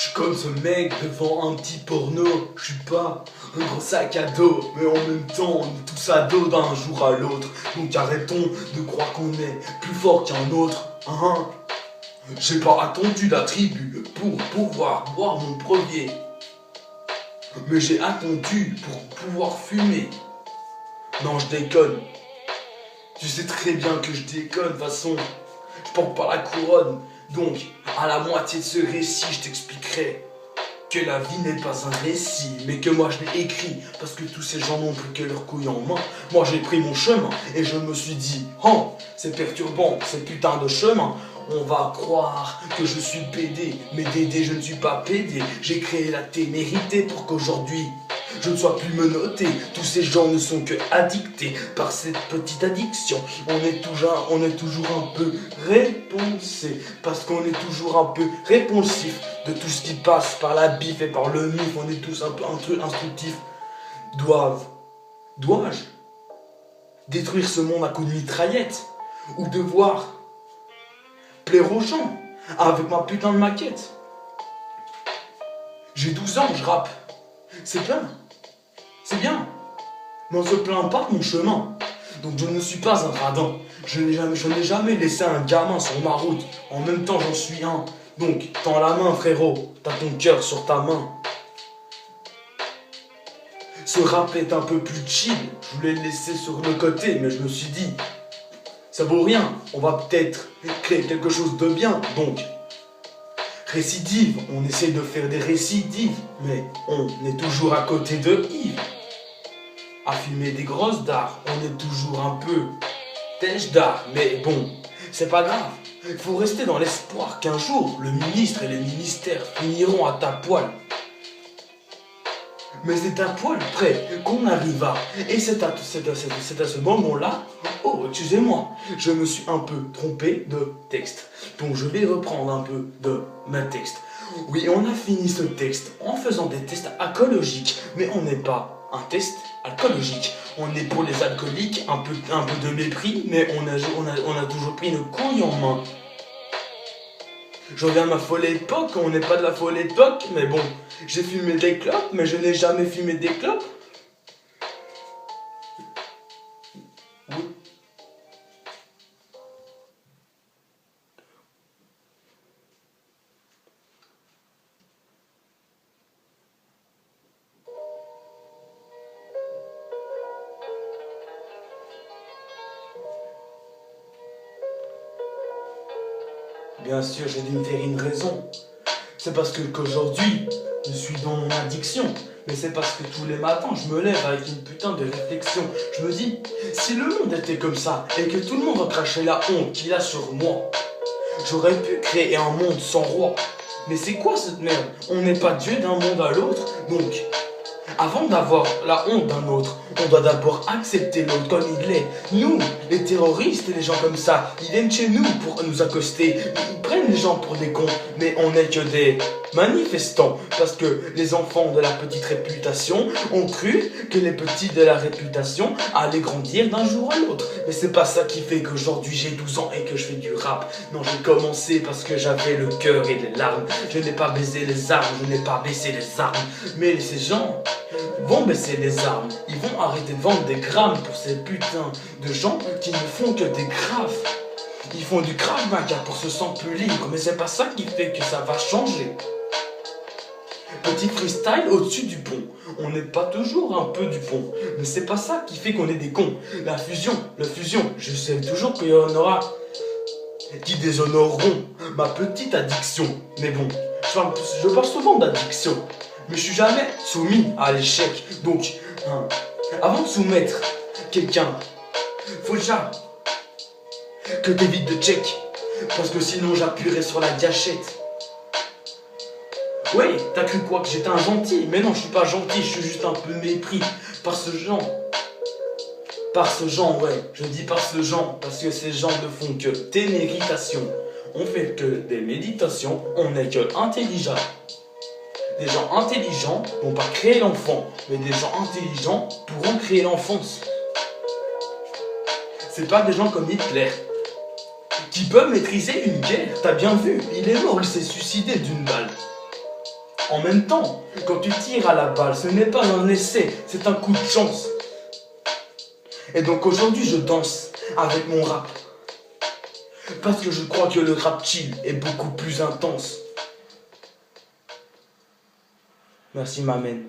J'suis comme ce mec devant un petit porno. J'suis pas un gros sac à dos, mais en même temps on est tous ados d'un jour à l'autre. Donc arrêtons de croire qu'on est plus fort qu'un autre, hein. J'ai pas attendu la tribu pour pouvoir boire mon premier, mais j'ai attendu pour pouvoir fumer. Non, je déconne. Tu sais très bien que je déconne, de toute façon. Je porte pas la couronne. Donc, à la moitié de ce récit, je t'expliquerai que la vie n'est pas un récit, mais que moi je l'ai écrit, parce que tous ces gens n'ont plus que leurs couilles en main. Moi j'ai pris mon chemin, et je me suis dit, oh, c'est perturbant, ces putains de chemins. On va croire que je suis pédé, mais Dédé, je ne suis pas pédé. J'ai créé la témérité pour qu'aujourd'hui je ne sois plus menotté. Tous ces gens ne sont que addictés par cette petite addiction. On est toujours un peu réponsé, parce qu'on est toujours un peu réponsif de tout ce qui passe par la bif et par le mif. On est tous un peu instructifs. Dois-je détruire ce monde à coups de mitraillette, ou devoir plaire aux gens avec ma putain de maquette? J'ai 12 ans, je rappe. C'est bien. C'est bien. Mais on se plaint pas de mon chemin. Donc je ne suis pas un radin. Je n'ai jamais laissé un gamin sur ma route. En même temps, j'en suis un. Donc, tends la main, frérot. T'as ton cœur sur ta main. Ce rap est un peu plus chill. Je voulais le laisser sur le côté, mais je me suis dit, ça vaut rien. On va peut-être créer quelque chose de bien. Donc, récidive. On essaye de faire des récidives. Mais on est toujours à côté de Yves. À filmer des grosses dards, on est toujours un peu têche d'art, mais bon, c'est pas grave. Il faut rester dans l'espoir qu'un jour, le ministre et les ministères finiront à ta poil. Mais c'est à poil près qu'on arriva. Et c'est à ce moment-là, oh, excusez-moi, je me suis un peu trompé de texte. Donc je vais reprendre un peu de ma texte. Oui, on a fini ce texte en faisant des tests alcoologiques, mais on n'est pas un test alcoologique. On est pour les alcooliques, un peu de mépris, mais on a toujours pris une couille en main. Je reviens à ma folle époque, on n'est pas de la folle époque, mais bon, j'ai fumé des clopes, mais je n'ai jamais fumé des clopes. Oui. Bien sûr, j'ai dû me faire une raison. C'est parce qu'aujourd'hui, je suis dans mon addiction. Mais c'est parce que tous les matins, je me lève avec une putain de réflexion. Je me dis, si le monde était comme ça, et que tout le monde recrachait la honte qu'il a sur moi, j'aurais pu créer un monde sans roi. Mais c'est quoi cette merde? On n'est pas Dieu d'un monde à l'autre, donc avant d'avoir la honte d'un autre, on doit d'abord accepter l'autre comme il est. Nous, les terroristes et les gens comme ça, ils viennent chez nous pour nous accoster. Ils prennent les gens pour des cons, mais on n'est que des manifestants. Parce que les enfants de la petite réputation ont cru que les petits de la réputation allaient grandir d'un jour à l'autre. Mais c'est pas ça qui fait qu'aujourd'hui j'ai 12 ans et que je fais du rap. Non, j'ai commencé parce que j'avais le cœur et les larmes. Je n'ai pas baisé les armes, je n'ai pas baissé les armes. Mais ces gens vont baisser les armes. Ils vont arrêter de vendre des grammes pour ces putains de gens qui ne font que des graves. Ils font du Krav Maga pour se sentir plus libre, mais c'est pas ça qui fait que ça va changer. Petit freestyle au-dessus du pont. On n'est pas toujours un peu du pont, mais c'est pas ça qui fait qu'on est des cons. La fusion, je sais toujours qu'il y en aura qui déshonoreront ma petite addiction. Mais bon, je parle souvent d'addiction, mais je suis jamais soumis à l'échec. Donc, avant de soumettre quelqu'un, faut déjà que t'évites de check, parce que sinon j'appuierai sur la gâchette. Oui, t'as cru quoi, que j'étais un gentil? Mais non, je suis pas gentil, je suis juste un peu mépris par ce genre. Par ce genre, ouais, je dis par ce genre, parce que ces gens ne font que des méditations. On fait que des méditations, on n'est que intelligent. Des gens intelligents vont pas créer l'enfant, mais des gens intelligents pourront créer l'enfance. C'est pas des gens comme Hitler qui peuvent maîtriser une guerre. T'as bien vu, il est mort, il s'est suicidé d'une balle. En même temps, quand tu tires à la balle, ce n'est pas un essai, c'est un coup de chance. Et donc aujourd'hui je danse avec mon rap. Parce que je crois que le rap chill est beaucoup plus intense. Merci ma mène.